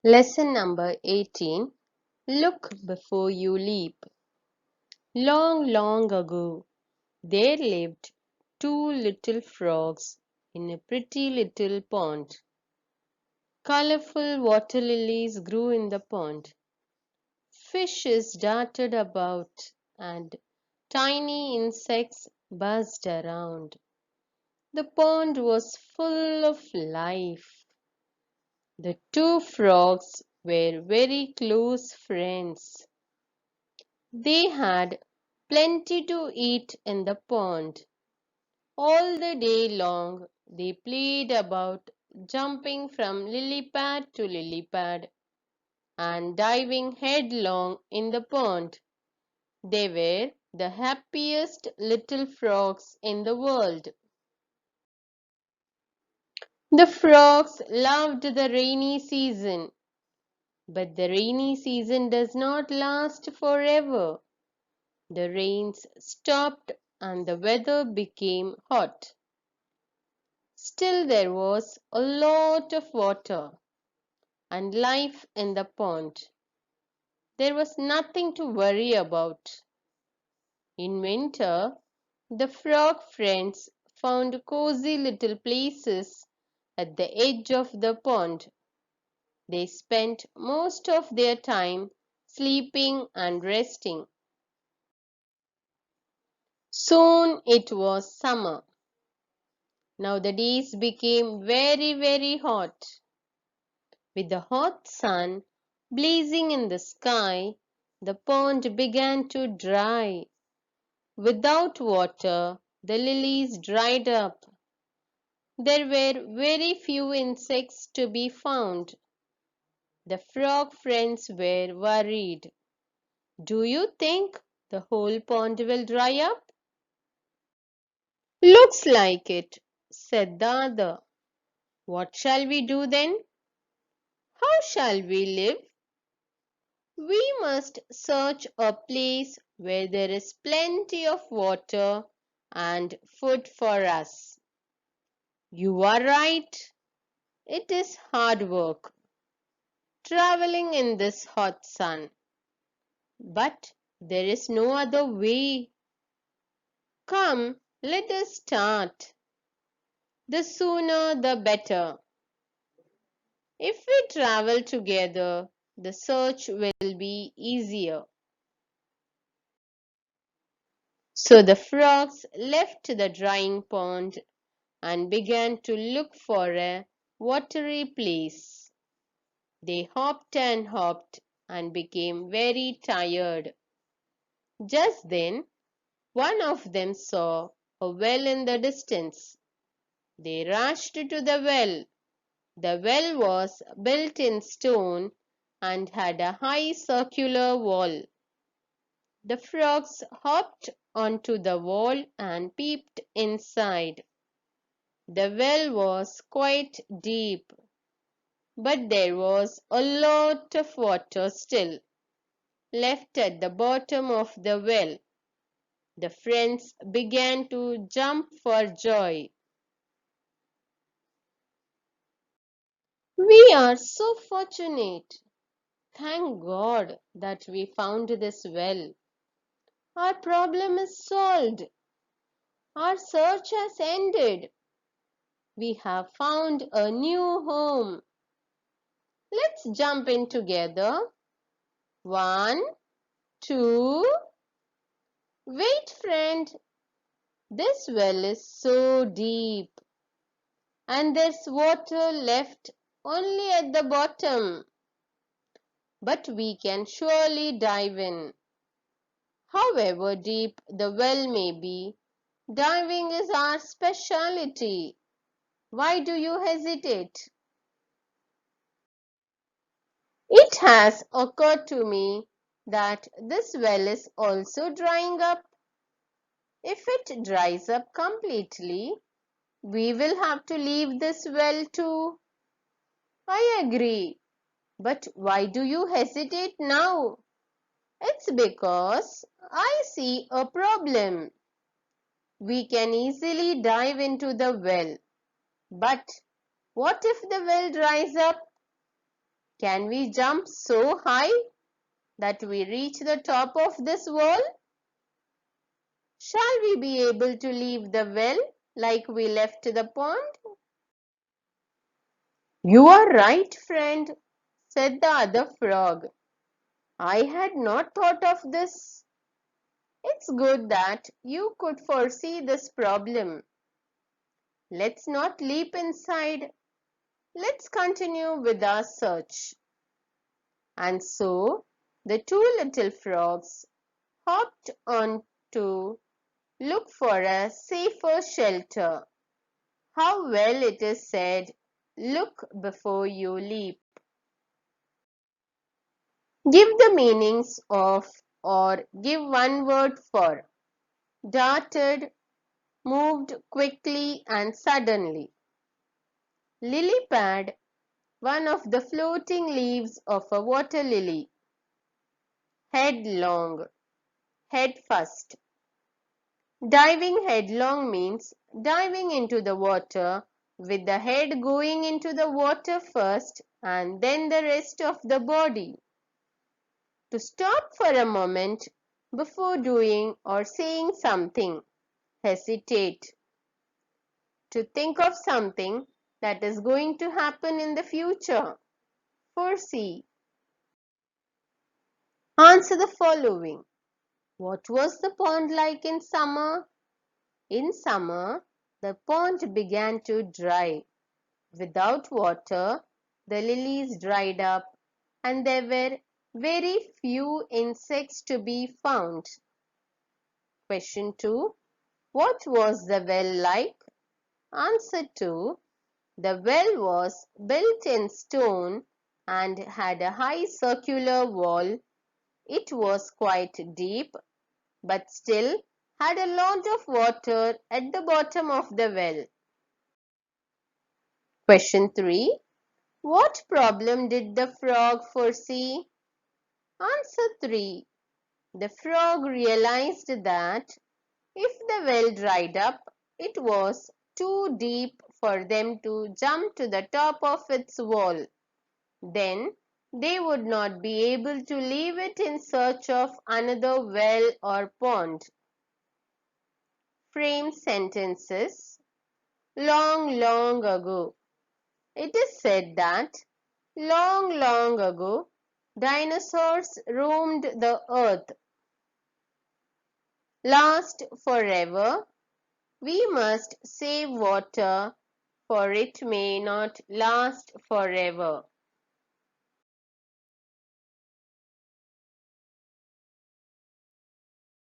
Lesson number 18. Look before you leap. Long, long ago, there lived two little frogs in a pretty little pond. Colorful water lilies grew in the pond. Fishes darted about and tiny insects buzzed around. The pond was full of life. The two frogs were very close friends. They had plenty to eat in the pond. All the day long they played about, jumping from lily pad to lily pad and diving headlong in the pond. They were the happiest little frogs in the world. The frogs loved the rainy season, but the rainy season does not last forever. The rains stopped and the weather became hot. Still there was a lot of water and life in the pond. There was nothing to worry about. In winter, the frog friends found cozy little places at the edge of the pond. They spent most of their time sleeping and resting. Soon it was summer. Now the days became very, very hot. With the hot sun blazing in the sky, the pond began to dry. Without water, the lilies dried up. There were very few insects to be found. The frog friends were worried. Do you think the whole pond will dry up? Looks like it, said the other. What shall we do then? How shall we live? We must search a place where there is plenty of water and food for us. You are right. It is hard work, traveling in this hot sun. But there is no other way. Come, let us start. The sooner the better. If we travel together, the search will be easier. So the frogs left the drying pond and began to look for a watery place. They hopped and hopped and became very tired. Just then, one of them saw a well in the distance. They rushed to the well. The well was built in stone and had a high circular wall. The frogs hopped onto the wall and peeped inside. The well was quite deep, but there was a lot of water still left at the bottom of the well. The friends began to jump for joy. We are so fortunate. Thank God that we found this well. Our problem is solved. Our search has ended. We have found a new home. Let's jump in together. 1, 2. Wait, friend. This well is so deep, and there's water left only at the bottom. But we can surely dive in. However deep the well may be, diving is our specialty. Why do you hesitate? It has occurred to me that this well is also drying up. If it dries up completely, we will have to leave this well too. I agree. But why do you hesitate now? It's because I see a problem. We can easily dive into the well. But what if the well dries up? Can we jump so high that we reach the top of this wall? Shall we be able to leave the well like we left the pond? You are right, friend, said the other frog. I had not thought of this. It's good that you could foresee this problem. Let's not leap inside. Let's continue with our search. And so the two little frogs hopped on to look for a safer shelter. How well it is said, look before you leap. Give the meanings of or give one word for darted, moved quickly and suddenly. Lily pad, one of the floating leaves of a water lily. Headlong, head first. Diving headlong means diving into the water with the head going into the water first and then the rest of the body. To stop for a moment before doing or saying something. Hesitate. To think of something that is going to happen in the future. Foresee. Answer the following. What was the pond like in summer? In summer, the pond began to dry. Without water, the lilies dried up and there were very few insects to be found. Question 2. What was the well like? Answer 2. The well was built in stone and had a high circular wall. It was quite deep, but still had a lot of water at the bottom of the well. Question 3. What problem did the frog foresee? Answer 3. The frog realized that if the well dried up, it was too deep for them to jump to the top of its wall. Then they would not be able to leave it in search of another well or pond. Frame sentences. Long, long ago. It is said that long, long ago, dinosaurs roamed the earth. Last forever. We must save water, for it may not last forever.